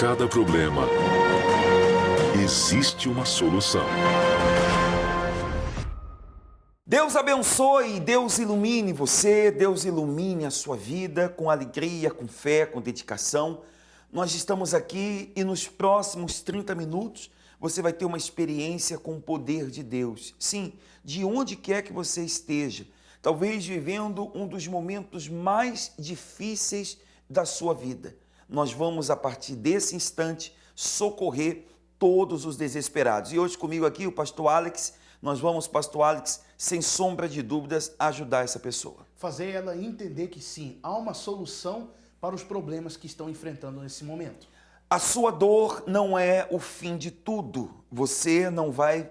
cada problema existe uma solução. Deus abençoe, Deus ilumine você, Deus ilumine a sua vida com alegria, com fé, com dedicação. Nós estamos aqui e nos próximos 30 minutos você vai ter uma experiência com o poder de Deus. Sim, de onde quer que você esteja, talvez vivendo um dos momentos mais difíceis da sua vida. Nós vamos, a partir desse instante, socorrer todos os desesperados. E hoje comigo aqui o pastor Alex, nós vamos, pastor Alex, sem sombra de dúvidas, ajudar essa pessoa. Fazer ela entender que sim, há uma solução para os problemas que estão enfrentando nesse momento. A sua dor não é o fim de tudo. Você não vai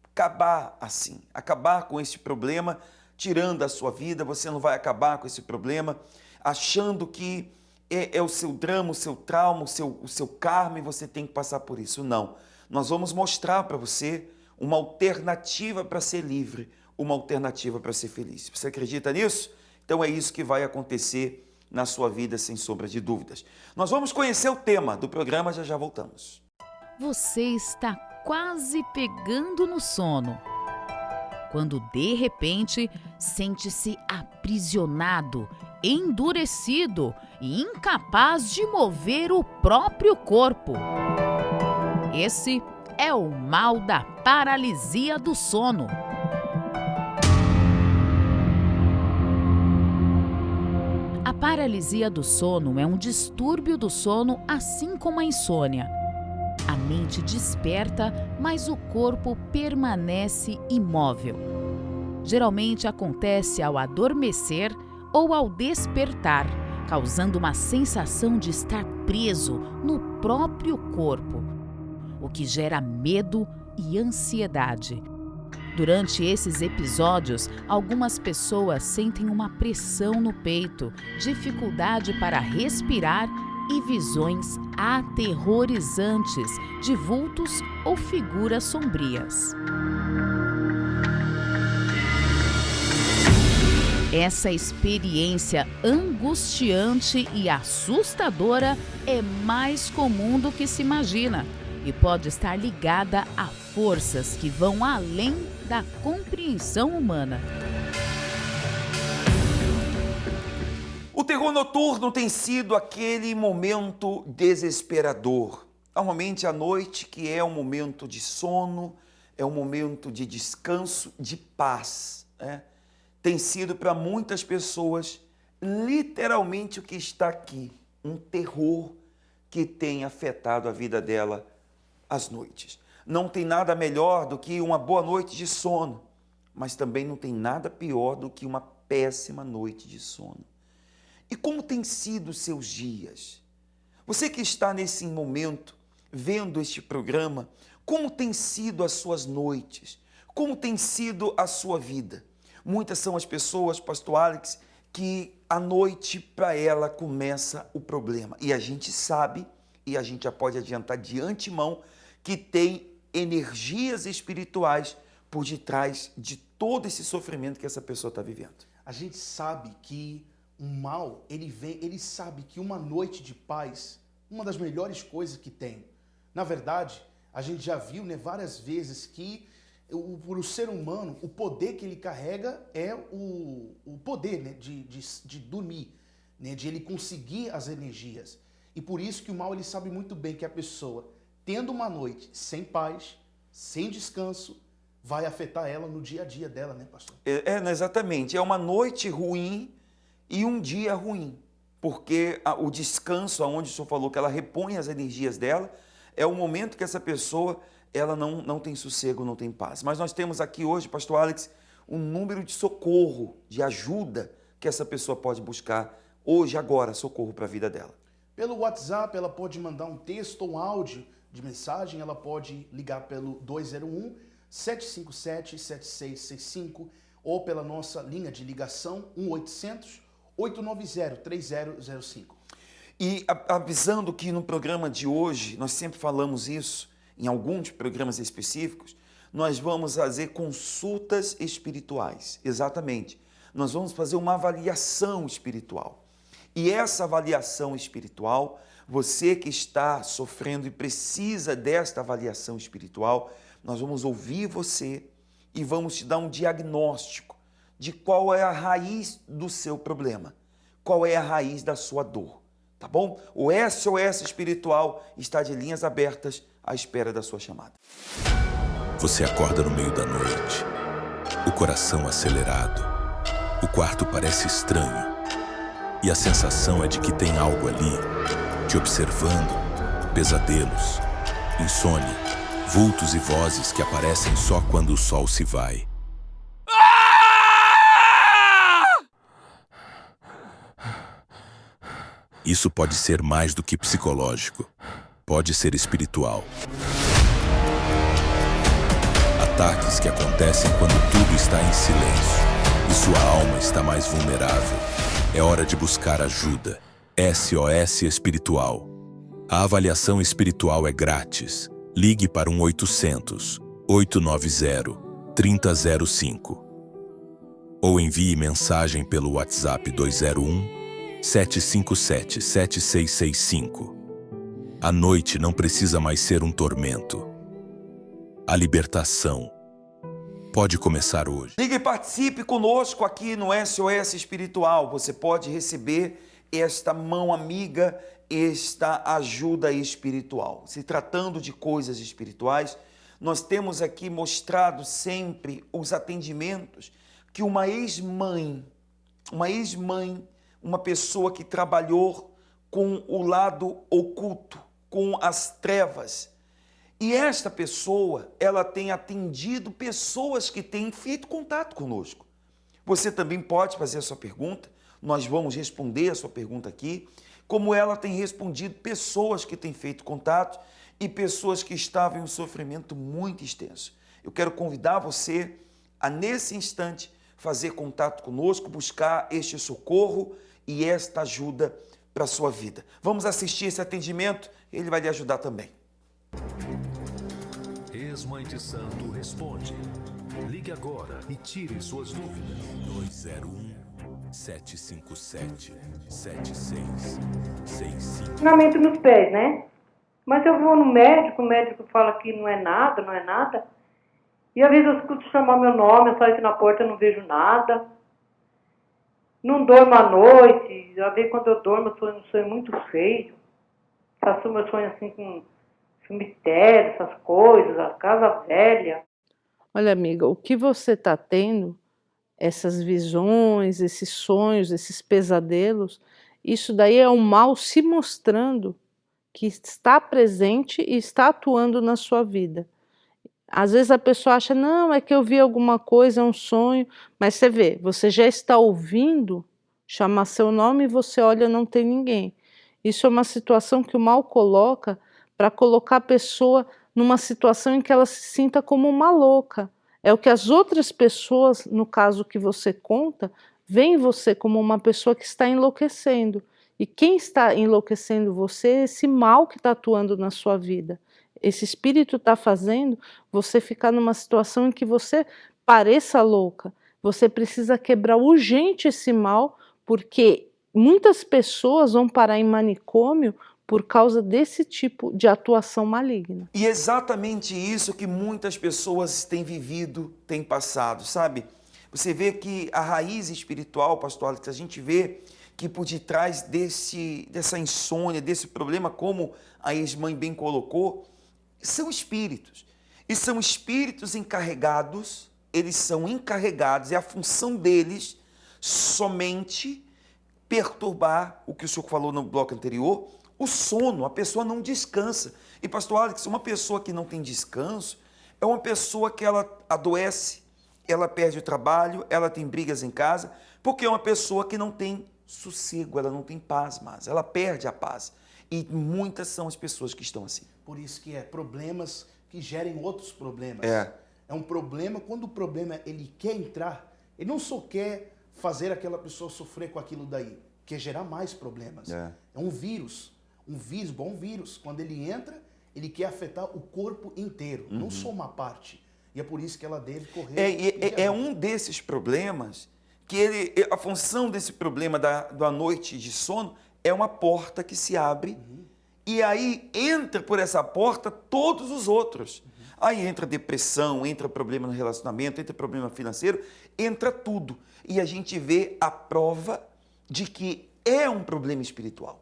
acabar assim, acabar com esse problema, tirando a sua vida. Você não vai acabar com esse problema achando que é o seu drama, o seu trauma, o seu karma e você tem que passar por isso. Não. Nós vamos mostrar para você uma alternativa para ser livre, uma alternativa para ser feliz. Você acredita nisso? Então é isso que vai acontecer na sua vida, sem sombra de dúvidas. Nós vamos conhecer o tema do programa, já voltamos. Você está quase pegando no sono, quando de repente sente-se aprisionado, endurecido e incapaz de mover o próprio corpo. Esse é o mal da paralisia do sono. A paralisia do sono é um distúrbio do sono, assim como a insônia. A mente desperta, mas o corpo permanece imóvel. Geralmente acontece ao adormecer ou ao despertar, causando uma sensação de estar preso no próprio corpo, o que gera medo e ansiedade. Durante esses episódios, algumas pessoas sentem uma pressão no peito, dificuldade para respirar e visões aterrorizantes de vultos ou figuras sombrias. Essa experiência angustiante e assustadora é mais comum do que se imagina e pode estar ligada a forças que vão além da compreensão humana. O terror noturno tem sido aquele momento desesperador. Normalmente à noite, que é um momento de sono, é um momento de descanso, de paz, né? Tem sido para muitas pessoas literalmente o que está aqui, um terror que tem afetado a vida dela às noites. Não tem nada melhor do que uma boa noite de sono, mas também não tem nada pior do que uma péssima noite de sono. E como têm sido os seus dias? Você que está nesse momento, vendo este programa, como têm sido as suas noites? Como tem sido a sua vida? Muitas são as pessoas, pastor Alex, que à noite para ela começa o problema. E a gente sabe, e a gente já pode adiantar de antemão, que tem energias espirituais por detrás de todo esse sofrimento que essa pessoa está vivendo. A gente sabe que o mal, ele sabe que uma noite de paz, uma das melhores coisas que tem. Na verdade, a gente já viu, né, várias vezes que o ser humano, o poder que ele carrega é o poder, né, de dormir, né, de ele conseguir as energias. E por isso que o mal, ele sabe muito bem que a pessoa, tendo uma noite sem paz, sem descanso, vai afetar ela no dia a dia dela, né, pastor? Exatamente. É uma noite ruim e um dia ruim, porque o descanso, aonde o senhor falou que ela repõe as energias dela, é o momento que essa pessoa ela não tem sossego, não tem paz. Mas nós temos aqui hoje, pastor Alex, um número de socorro, de ajuda que essa pessoa pode buscar hoje, agora, socorro para a vida dela. Pelo WhatsApp, ela pode mandar um texto ou um áudio de mensagem, ela pode ligar pelo 201-757-7665 ou pela nossa linha de ligação 1-800-890-3005. E avisando que no programa de hoje, nós sempre falamos isso, em alguns programas específicos, nós vamos fazer consultas espirituais, exatamente. Nós vamos fazer uma avaliação espiritual. E essa avaliação espiritual, você que está sofrendo e precisa desta avaliação espiritual, nós vamos ouvir você e vamos te dar um diagnóstico de qual é a raiz do seu problema, qual é a raiz da sua dor, tá bom? O SOS Espiritual está de linhas abertas à espera da sua chamada. Você acorda no meio da noite, o coração acelerado, o quarto parece estranho e a sensação é de que tem algo ali, te observando, pesadelos, insônia, vultos e vozes que aparecem só quando o sol se vai. Isso pode ser mais do que psicológico, pode ser espiritual. Ataques que acontecem quando tudo está em silêncio e sua alma está mais vulnerável. É hora de buscar ajuda. SOS Espiritual. A avaliação espiritual é grátis. Ligue para 1-800-890-3005 ou envie mensagem pelo WhatsApp 201-757-7665. A noite não precisa mais ser um tormento. A libertação pode começar hoje. Ligue e participe conosco aqui no SOS Espiritual. Você pode receber esta mão amiga, esta ajuda espiritual. Se tratando de coisas espirituais, nós temos aqui mostrado sempre os atendimentos que uma ex-mãe, uma pessoa que trabalhou com o lado oculto, com as trevas. E esta pessoa, ela tem atendido pessoas que têm feito contato conosco. Você também pode fazer a sua pergunta, nós vamos responder a sua pergunta aqui, como ela tem respondido pessoas que têm feito contato e pessoas que estavam em um sofrimento muito extenso. Eu quero convidar você a, nesse instante, fazer contato conosco, buscar este socorro e esta ajuda para a sua vida. Vamos assistir esse atendimento, ele vai lhe ajudar também. Ex-Mãe de Santo responde. Ligue agora e tire suas dúvidas. 201-757-7665. Ensinamento nos pés, né? Mas eu vou no médico, o médico fala que não é nada, não é nada. E às vezes eu escuto chamar meu nome, eu saio aqui na porta e não vejo nada. Não durmo à noite, às vezes quando eu durmo eu sonho um sonho muito feio. Faço meu sonho assim com cemitério, essas coisas, a casa velha. Olha, amiga, o que você está tendo, essas visões, esses sonhos, esses pesadelos, isso daí é o mal se mostrando que está presente e está atuando na sua vida. Às vezes a pessoa acha, não, é que eu vi alguma coisa, é um sonho, mas você vê, você já está ouvindo chamar seu nome e você olha, não tem ninguém. Isso é uma situação que o mal coloca para colocar a pessoa numa situação em que ela se sinta como uma louca. É o que as outras pessoas, no caso que você conta, veem você como uma pessoa que está enlouquecendo. E quem está enlouquecendo você é esse mal que está atuando na sua vida. Esse espírito está fazendo você ficar numa situação em que você pareça louca. Você precisa quebrar urgente esse mal, porque muitas pessoas vão parar em manicômio por causa desse tipo de atuação maligna. E exatamente isso que muitas pessoas têm vivido, têm passado, sabe? Você vê que a raiz espiritual, pastor Alex, a gente vê que por detrás dessa insônia, desse problema, como a ex-mãe bem colocou, são espíritos. E são espíritos encarregados, eles são encarregados, é a função deles somente perturbar, o que o senhor falou no bloco anterior, o sono. A pessoa não descansa. E pastor Alex, uma pessoa que não tem descanso é uma pessoa que ela adoece, ela perde o trabalho, ela tem brigas em casa, porque é uma pessoa que não tem sossego, ela não tem paz mais, ela perde a paz. E muitas são as pessoas que estão assim. Por isso que é problemas que gerem outros problemas. É um problema, quando o problema ele quer entrar, ele não só quer fazer aquela pessoa sofrer com aquilo daí, quer gerar mais problemas. É um vírus, bom vírus. Quando ele entra, ele quer afetar o corpo inteiro, não só uma parte. E é por isso que ela deve correr. É um desses problemas que a função desse problema da noite de sono é uma porta que se abre e aí entra por essa porta todos os outros. Aí entra depressão, entra problema no relacionamento, entra problema financeiro, entra tudo. E a gente vê a prova de que é um problema espiritual,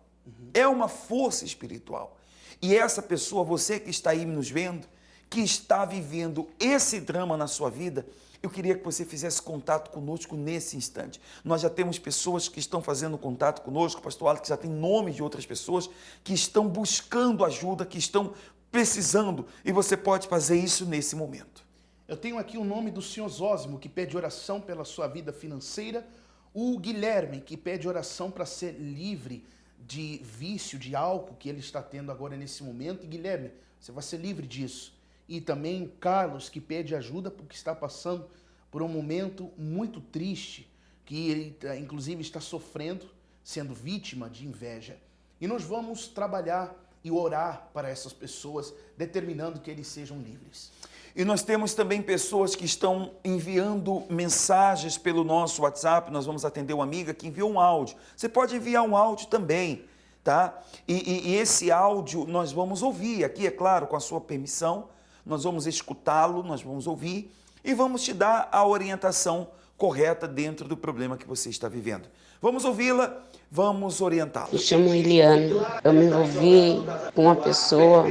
é uma força espiritual. E essa pessoa, você que está aí nos vendo, que está vivendo esse drama na sua vida, eu queria que você fizesse contato conosco nesse instante. Nós já temos pessoas que estão fazendo contato conosco, pastor Alex já tem nome de outras pessoas que estão buscando ajuda, que estão precisando, e você pode fazer isso nesse momento. Eu tenho aqui o nome do senhor Zósimo, que pede oração pela sua vida financeira, o Guilherme, que pede oração para ser livre de vício, de álcool que ele está tendo agora nesse momento. E Guilherme, você vai ser livre disso. E também o Carlos, que pede ajuda porque está passando por um momento muito triste, que ele inclusive está sofrendo, sendo vítima de inveja. E nós vamos trabalhar e orar para essas pessoas, determinando que eles sejam livres. E nós temos também pessoas que estão enviando mensagens pelo nosso WhatsApp. Nós vamos atender uma amiga que enviou um áudio. Você pode enviar um áudio também, tá? E esse áudio nós vamos ouvir aqui, é claro, com a sua permissão. Nós vamos escutá-lo, nós vamos ouvir e vamos te dar a orientação correta dentro do problema que você está vivendo. Vamos ouvi-la, vamos orientá-la. Me chamo Eliane, eu me envolvi com uma pessoa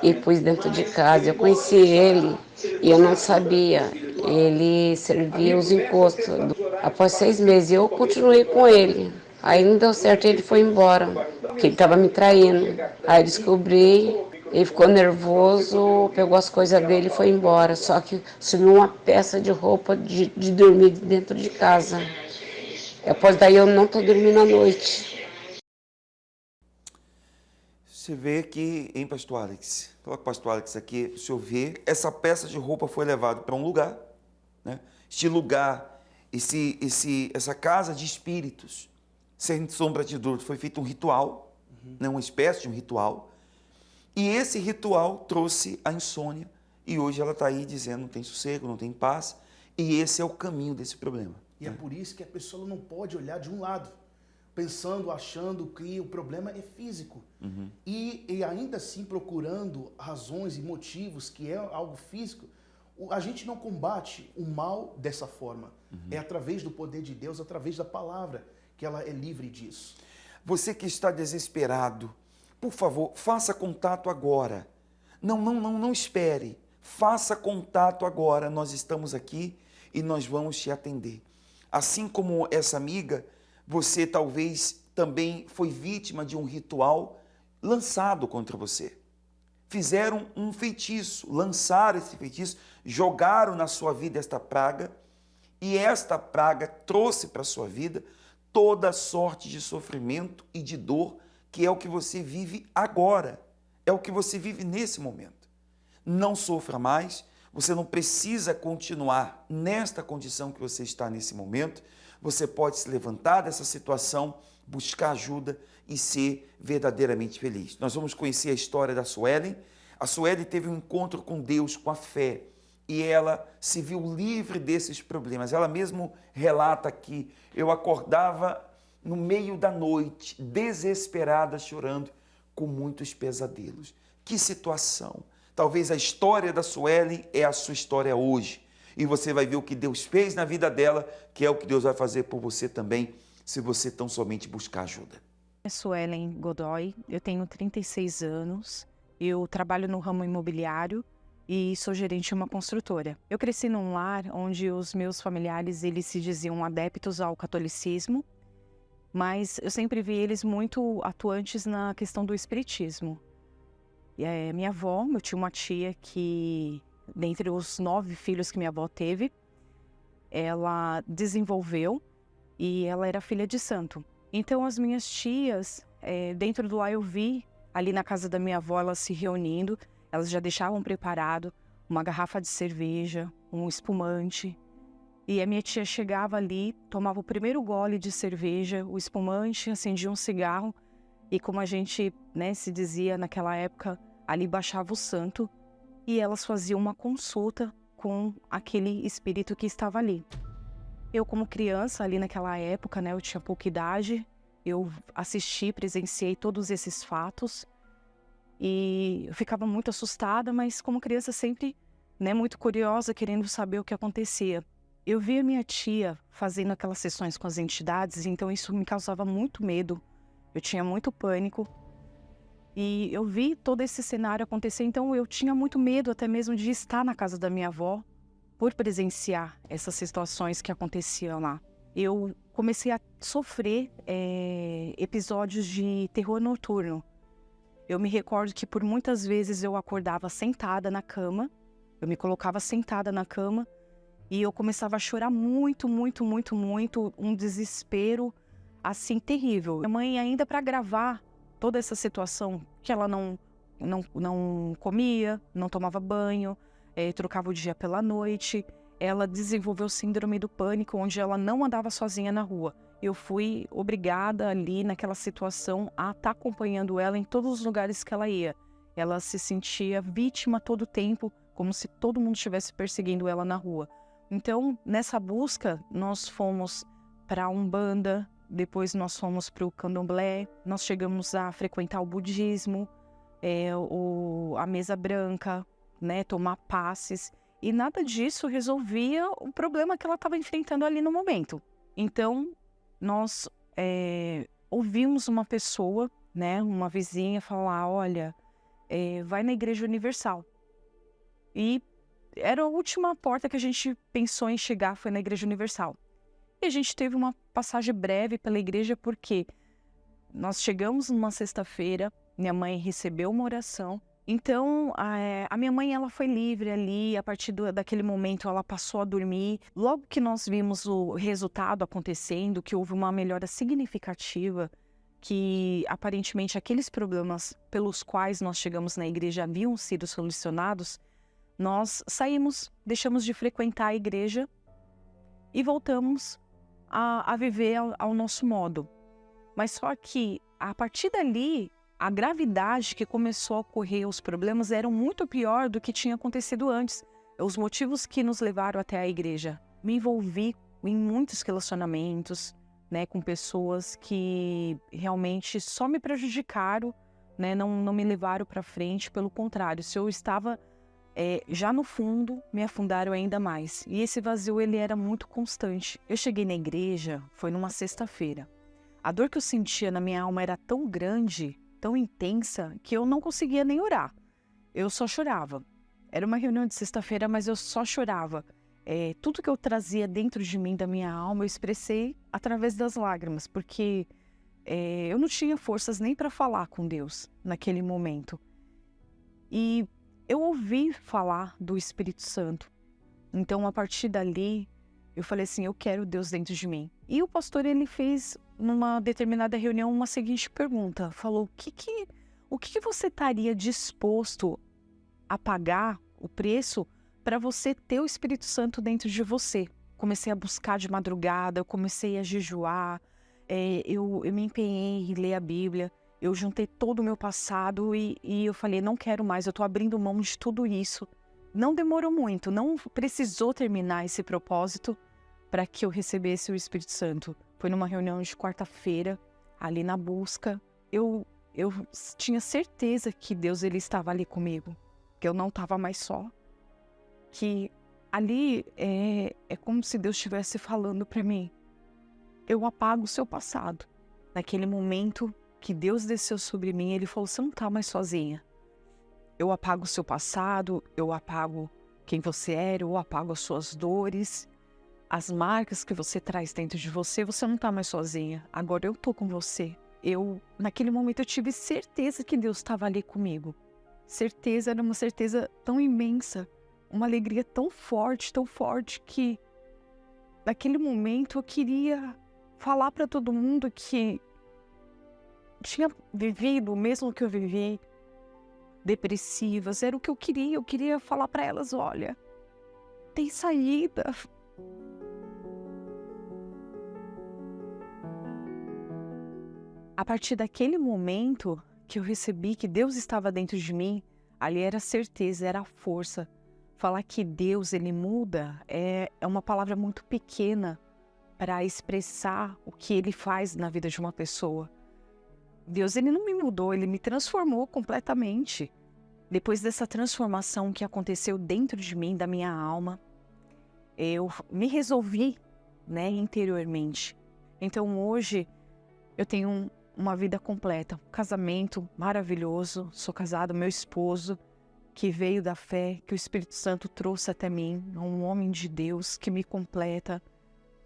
e pus dentro de casa. Eu conheci ele e eu não sabia. Ele servia os encostos. Após 6 meses eu continuei com ele. Aí não deu certo, ele foi embora, porque ele estava me traindo. Aí descobri, ele ficou nervoso, pegou as coisas dele e foi embora. Só que sumiu uma peça de roupa de dormir dentro de casa. Após daí eu não estou dormindo à noite. Você vê que, hein, pastor Alex? Coloca o pastor Alex aqui, o senhor vê, essa peça de roupa foi levada para um lugar, né? Este lugar, essa casa de espíritos, sem sombra de dúvida, foi feito um ritual, né? Uma espécie de um ritual, e esse ritual trouxe a insônia, e hoje ela está aí dizendo não tem sossego, não tem paz, e esse é o caminho desse problema. E é por isso que a pessoa não pode olhar de um lado, pensando, achando que o problema é físico. E ainda assim procurando razões e motivos que é algo físico. A gente não combate o mal dessa forma. É através do poder de Deus, através da palavra, que ela é livre disso. Você que está desesperado, por favor, faça contato agora. Não espere. Faça contato agora. Nós estamos aqui e nós vamos te atender. Assim como essa amiga, você talvez também foi vítima de um ritual lançado contra você. Fizeram um feitiço, lançaram esse feitiço, jogaram na sua vida esta praga, e esta praga trouxe para a sua vida toda sorte de sofrimento e de dor, que é o que você vive agora, é o que você vive nesse momento. Não sofra mais. Você não precisa continuar nesta condição que você está nesse momento. Você pode se levantar dessa situação, buscar ajuda e ser verdadeiramente feliz. Nós vamos conhecer a história da Suelen. A Suelen teve um encontro com Deus, com a fé, e ela se viu livre desses problemas. Ela mesmo relata que eu acordava no meio da noite, desesperada, chorando, com muitos pesadelos. Que situação! Talvez a história da Suelen é a sua história hoje. E você vai ver o que Deus fez na vida dela, que é o que Deus vai fazer por você também, se você tão somente buscar ajuda. Eu sou Suelen Godoy, eu tenho 36 anos, eu trabalho no ramo imobiliário e sou gerente de uma construtora. Eu cresci num lar onde os meus familiares eles se diziam adeptos ao catolicismo, mas eu sempre vi eles muito atuantes na questão do espiritismo. E minha avó, eu tinha uma tia que, dentre os 9 filhos que minha avó teve, ela desenvolveu e ela era filha de santo. Então as minhas tias, dentro do lar eu vi, ali na casa da minha avó, elas se reunindo, elas já deixavam preparado uma garrafa de cerveja, um espumante. E a minha tia chegava ali, tomava o primeiro gole de cerveja, o espumante, acendia um cigarro. E como a gente, se dizia naquela época, ali baixava o santo e elas faziam uma consulta com aquele espírito que estava ali. Eu, como criança, ali naquela época, né, eu tinha pouca idade, eu assisti, presenciei todos esses fatos e eu ficava muito assustada, mas como criança sempre, né, muito curiosa, querendo saber o que acontecia. Eu via minha tia fazendo aquelas sessões com as entidades, então isso me causava muito medo, eu tinha muito pânico. E eu vi todo esse cenário acontecer, então eu tinha muito medo até mesmo de estar na casa da minha avó por presenciar essas situações que aconteciam lá. Eu comecei a sofrer episódios de terror noturno. Eu me recordo que por muitas vezes eu acordava sentada na cama, eu me colocava sentada na cama e eu começava a chorar muito, muito, muito, muito, um desespero assim terrível. Minha mãe, ainda para gravar toda essa situação, que ela não comia, não tomava banho, trocava o dia pela noite, ela desenvolveu síndrome do pânico, onde ela não andava sozinha na rua. Eu fui obrigada ali naquela situação a estar acompanhando ela em todos os lugares que ela ia. Ela se sentia vítima todo o tempo, como se todo mundo estivesse perseguindo ela na rua. Então, nessa busca, nós fomos para a Umbanda, depois nós fomos para o Candomblé, nós chegamos a frequentar o budismo, a mesa branca, né, tomar passes, e nada disso resolvia o problema que ela estava enfrentando ali no momento. Então, nós ouvimos uma pessoa, né, uma vizinha falar, olha, vai na Igreja Universal. E era a última porta que a gente pensou em chegar, foi na Igreja Universal. E a gente teve uma passagem breve pela igreja porque nós chegamos numa sexta-feira, minha mãe recebeu uma oração. Então, a minha mãe ela foi livre ali, a partir daquele momento ela passou a dormir. Logo que nós vimos o resultado acontecendo, que houve uma melhora significativa, que aparentemente aqueles problemas pelos quais nós chegamos na igreja haviam sido solucionados, nós saímos, deixamos de frequentar a igreja e voltamos a viver ao nosso modo. Mas só que, a partir dali, a gravidade que começou a ocorrer, os problemas eram muito pior do que tinha acontecido antes. Os motivos que nos levaram até a igreja. Me envolvi em muitos relacionamentos, né, com pessoas que realmente só me prejudicaram, né, não me levaram para frente, pelo contrário, se eu estava já no fundo, me afundaram ainda mais. E esse vazio, ele era muito constante. Eu cheguei na igreja, foi numa sexta-feira. A dor que eu sentia na minha alma era tão grande, tão intensa, que eu não conseguia nem orar. Eu só chorava. Era uma reunião de sexta-feira, mas eu só chorava. Tudo que eu trazia dentro de mim, da minha alma, eu expressei através das lágrimas, porque eu não tinha forças nem para falar com Deus naquele momento. E eu ouvi falar do Espírito Santo. Então, a partir dali, eu falei assim, eu quero Deus dentro de mim. E o pastor, ele fez, numa determinada reunião, uma seguinte pergunta. Falou, o que você estaria disposto a pagar o preço para você ter o Espírito Santo dentro de você? Comecei a buscar de madrugada, eu comecei a jejuar, eu me empenhei em ler a Bíblia. Eu juntei todo o meu passado e eu falei, não quero mais, eu estou abrindo mão de tudo isso. Não demorou muito, não precisou terminar esse propósito para que eu recebesse o Espírito Santo. Foi numa reunião de quarta-feira, ali na busca. Eu tinha certeza que Deus ele estava ali comigo, que eu não estava mais só. Que ali é como se Deus estivesse falando para mim, eu apago o seu passado. Naquele momento que Deus desceu sobre mim, ele falou, você não está mais sozinha. Eu apago o seu passado, eu apago quem você era, eu apago as suas dores, as marcas que você traz dentro de você, você não está mais sozinha. Agora eu estou com você. Naquele momento eu tive certeza que Deus estava ali comigo. Certeza, era uma certeza tão imensa, uma alegria tão forte que naquele momento eu queria falar para todo mundo que tinha vivido o mesmo que eu vivi, depressivas, era o que eu queria falar para elas, olha, tem saída. A partir daquele momento que eu recebi que Deus estava dentro de mim, ali era a certeza, era a força. Falar que Deus, ele muda, é uma palavra muito pequena, para expressar o que Ele faz na vida de uma pessoa. Deus, Ele não me mudou, Ele me transformou completamente. Depois dessa transformação que aconteceu dentro de mim, da minha alma, eu me resolvi, né, interiormente. Então hoje eu tenho uma vida completa, um casamento maravilhoso, sou casada, meu esposo, que veio da fé, que o Espírito Santo trouxe até mim, um homem de Deus que me completa,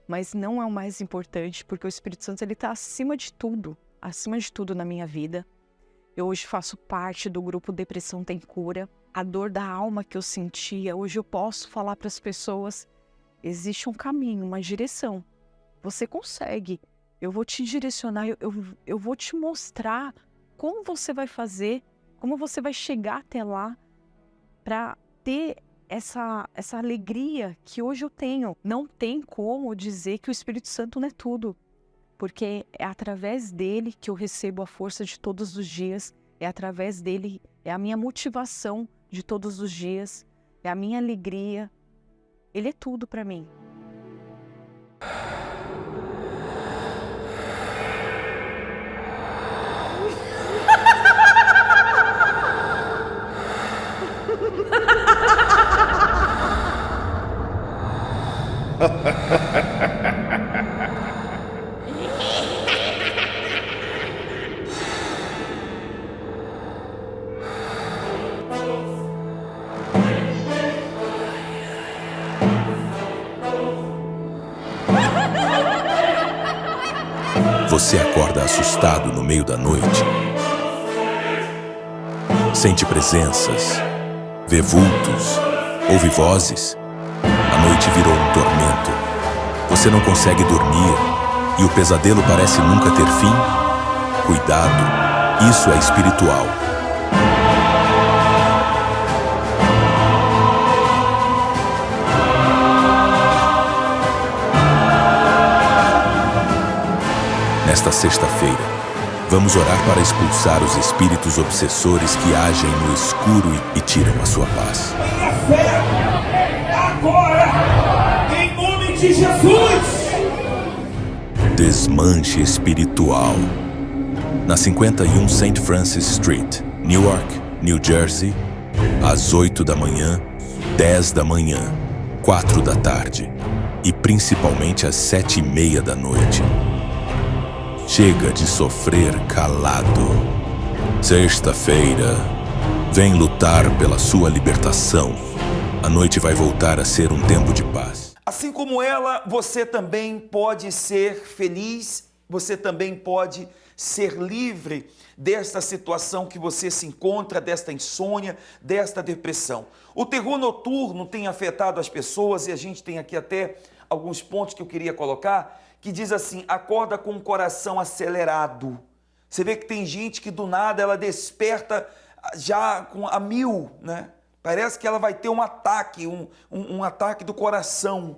mas não é o mais importante, porque o Espírito Santo está acima de tudo na minha vida. Eu hoje faço parte do grupo Depressão Tem Cura. A dor da alma que eu sentia, hoje eu posso falar para as pessoas, existe um caminho, uma direção. Você consegue, eu vou te direcionar, eu vou te mostrar como você vai fazer, como você vai chegar até lá para ter essa alegria que hoje eu tenho. Não tem como dizer que o Espírito Santo não é tudo, porque é através dele que eu recebo a força de todos os dias, é através dele, é a minha motivação de todos os dias, é a minha alegria. Ele é tudo para mim. Você acorda assustado no meio da noite. Sente presenças, vê vultos, ouve vozes. A noite virou um tormento. Você não consegue dormir e o pesadelo parece nunca ter fim. Cuidado, isso é espiritual. Nesta sexta-feira, vamos orar para expulsar os espíritos obsessores que agem no escuro e tiram a sua paz. Tenha fé, agora, em nome de Jesus! Desmanche espiritual. Na 51 St. Francis Street, Newark, New Jersey, às 8 da manhã, 10 da manhã, 4 da tarde e principalmente às 7:30 da noite. Chega de sofrer calado. Sexta-feira, vem lutar pela sua libertação. A noite vai voltar a ser um tempo de paz. Assim como ela, você também pode ser feliz, você também pode ser livre desta situação que você se encontra, desta insônia, desta depressão. O terror noturno tem afetado as pessoas e a gente tem aqui até alguns pontos que eu queria colocar, que diz assim, acorda com o coração acelerado. Você vê que tem gente que do nada ela desperta já a 1000, né? Parece que ela vai ter um ataque, um ataque do coração.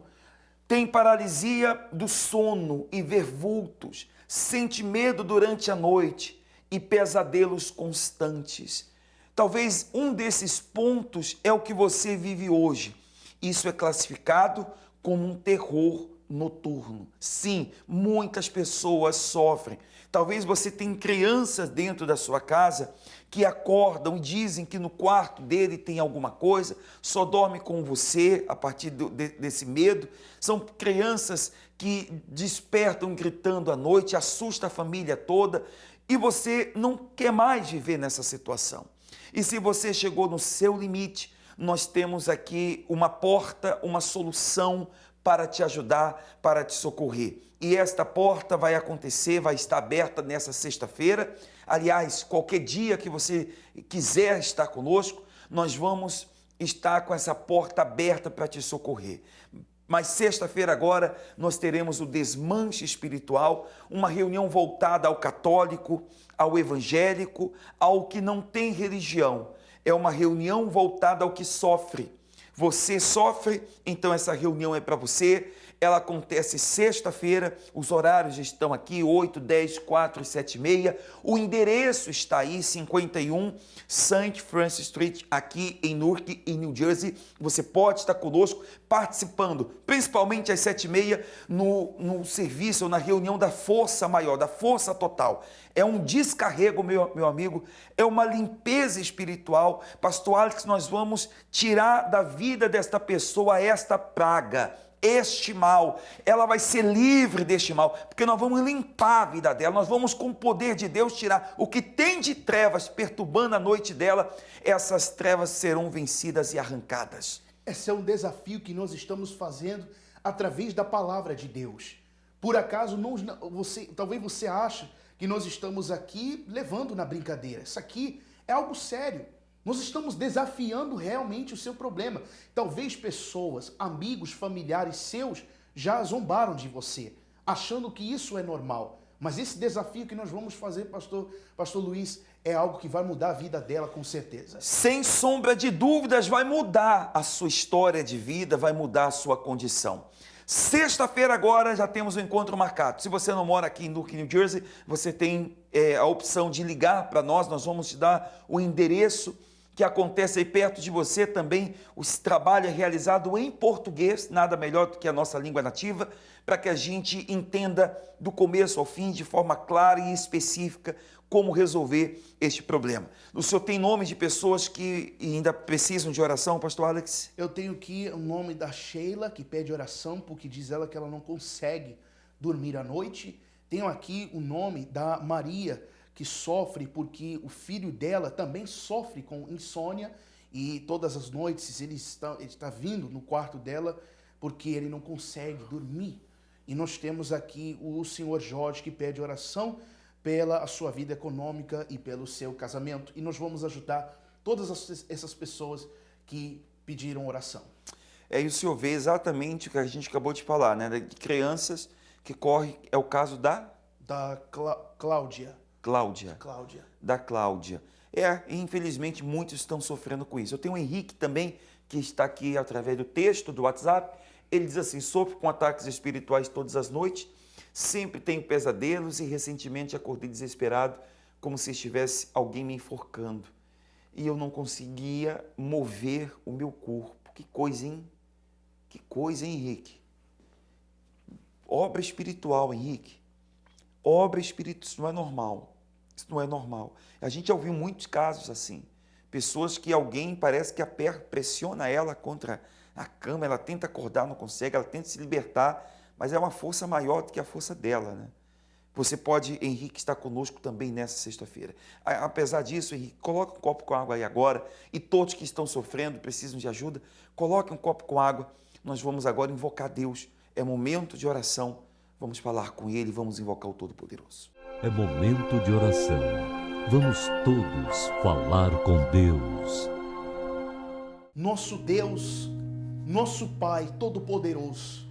Tem paralisia do sono e ver vultos, sente medo durante a noite e pesadelos constantes. Talvez um desses pontos é o que você vive hoje. Isso é classificado como um terror noturno. Sim, muitas pessoas sofrem. Talvez você tenha crianças dentro da sua casa que acordam e dizem que no quarto dele tem alguma coisa, só dorme com você a partir desse medo. São crianças que despertam gritando à noite, assusta a família toda e você não quer mais viver nessa situação. E se você chegou no seu limite, nós temos aqui uma porta, uma solução para te ajudar, para te socorrer. E esta porta vai acontecer, vai estar aberta nessa sexta-feira. Aliás, qualquer dia que você quiser estar conosco, nós vamos estar com essa porta aberta para te socorrer. Mas sexta-feira agora nós teremos o desmanche espiritual, uma reunião voltada ao católico, ao evangélico, ao que não tem religião. É uma reunião voltada ao que sofre. Você sofre, então essa reunião é para você. Ela acontece sexta-feira, os horários estão aqui, 8, 10, 4 e 7 e meia. O endereço está aí, 51 St. Francis Street, aqui em Newark, em New Jersey. Você pode estar conosco participando, principalmente às 7 e meia, no serviço, ou na reunião da Força Maior, da Força Total. É um descarrego, meu amigo, é uma limpeza espiritual. Pastor Alex, nós vamos tirar da vida desta pessoa esta praga, este mal. Ela vai ser livre deste mal, porque nós vamos limpar a vida dela, nós vamos com o poder de Deus tirar o que tem de trevas perturbando a noite dela. Essas trevas serão vencidas e arrancadas. Esse é um desafio que nós estamos fazendo através da palavra de Deus. Por acaso, talvez você ache que nós estamos aqui levando na brincadeira. Isso aqui é algo sério. Nós estamos desafiando realmente o seu problema. Talvez pessoas, amigos, familiares seus já zombaram de você, achando que isso é normal. Mas esse desafio que nós vamos fazer, Pastor Luiz, é algo que vai mudar a vida dela com certeza. Sem sombra de dúvidas, vai mudar a sua história de vida, vai mudar a sua condição. Sexta-feira agora já temos um encontro marcado. Se você não mora aqui em Newark, New Jersey, você tem a opção de ligar para nós. Nós vamos te dar o endereço que acontece aí perto de você. Também o trabalho é realizado em português, nada melhor do que a nossa língua nativa, para que a gente entenda do começo ao fim, de forma clara e específica, como resolver este problema. O senhor tem nome de pessoas que ainda precisam de oração, pastor Alex? Eu tenho aqui o nome da Sheila, que pede oração, porque diz ela que ela não consegue dormir à noite. Tenho aqui o nome da Maria, que sofre porque o filho dela também sofre com insônia e todas as noites ele está vindo no quarto dela porque ele não consegue dormir. E nós temos aqui o senhor Jorge, que pede oração pela sua vida econômica e pelo seu casamento. E nós vamos ajudar todas essas pessoas que pediram oração. E o senhor vê exatamente o que a gente acabou de falar, né? De crianças que correm, é o caso da Cláudia. Da Cláudia. Infelizmente muitos estão sofrendo com isso. Eu tenho o Henrique também, que está aqui através do texto do WhatsApp. Ele diz assim: sofro com ataques espirituais todas as noites, sempre tenho pesadelos e recentemente acordei desesperado, como se estivesse alguém me enforcando. E eu não conseguia mover o meu corpo. Que coisa, hein? Que coisa, hein, Henrique? Obra espiritual, Henrique. Obra espiritual, isso não é normal. Isso não é normal. A gente já ouviu muitos casos assim. Pessoas que alguém parece que pressiona ela contra a cama, ela tenta acordar, não consegue, ela tenta se libertar, mas é uma força maior do que a força dela, né? Você pode, Henrique, estar conosco também nessa sexta-feira. Apesar disso, Henrique, coloque um copo com água aí agora, e todos que estão sofrendo, precisam de ajuda, coloque um copo com água. Nós vamos agora invocar Deus. É momento de oração. Vamos falar com Ele, vamos invocar o Todo-Poderoso. É momento de oração. Vamos todos falar com Deus. Nosso Deus, nosso Pai Todo-Poderoso,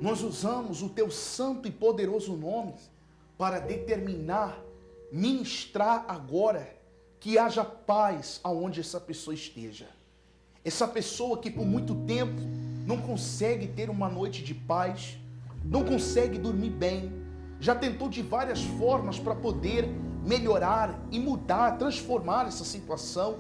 nós usamos o Teu santo e poderoso nome para determinar, ministrar agora que haja paz aonde essa pessoa esteja. Essa pessoa que por muito tempo não consegue ter uma noite de paz, não consegue dormir bem, já tentou de várias formas para poder melhorar e mudar, transformar essa situação,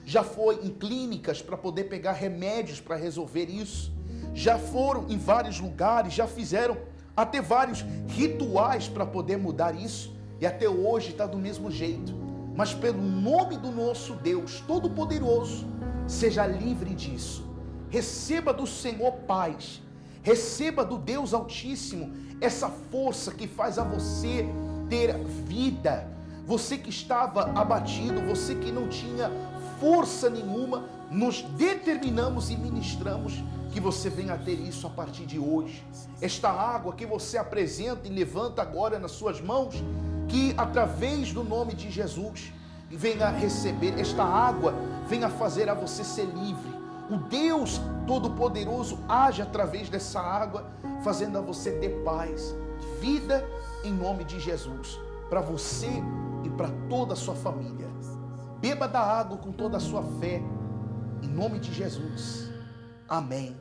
já foi em clínicas para poder pegar remédios para resolver isso, já foram em vários lugares, já fizeram até vários rituais para poder mudar isso, e até hoje está do mesmo jeito. Mas pelo nome do nosso Deus Todo-Poderoso, seja livre disso. Receba do Senhor paz, receba do Deus Altíssimo essa força que faz a você ter vida. Você que estava abatido, você que não tinha força nenhuma, nos determinamos e ministramos que você venha a ter isso a partir de hoje. Esta água que você apresenta e levanta agora nas suas mãos, que através do nome de Jesus, venha receber esta água, venha fazer a você ser livre. O Deus Todo-Poderoso age através dessa água, fazendo a você ter paz, vida em nome de Jesus, para você e para toda a sua família. Beba da água com toda a sua fé, em nome de Jesus. Amém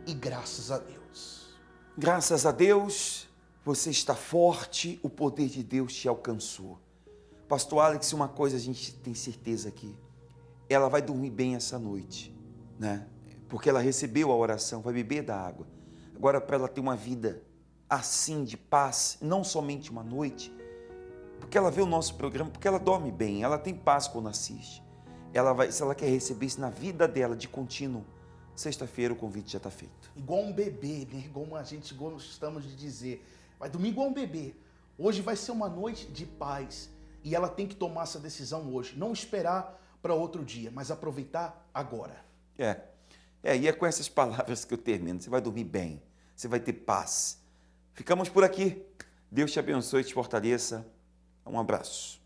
e graças a Deus. Graças a Deus, você está forte, o poder de Deus te alcançou. Pastor Alex, uma coisa a gente tem certeza aqui, ela vai dormir bem essa noite, né? Porque ela recebeu a oração, vai beber da água. Agora, para ela ter uma vida assim, de paz, não somente uma noite, porque ela vê o nosso programa, porque ela dorme bem, ela tem paz quando assiste. Se ela quer receber isso na vida dela de contínuo, sexta-feira o convite já está feito. Igual um bebê, né? Igual gostamos de dizer. Vai dormir igual um bebê. Hoje vai ser uma noite de paz. E ela tem que tomar essa decisão hoje. Não esperar para outro dia, mas aproveitar agora. E é com essas palavras que eu termino. Você vai dormir bem, você vai ter paz. Ficamos por aqui. Deus te abençoe e te fortaleça. Um abraço.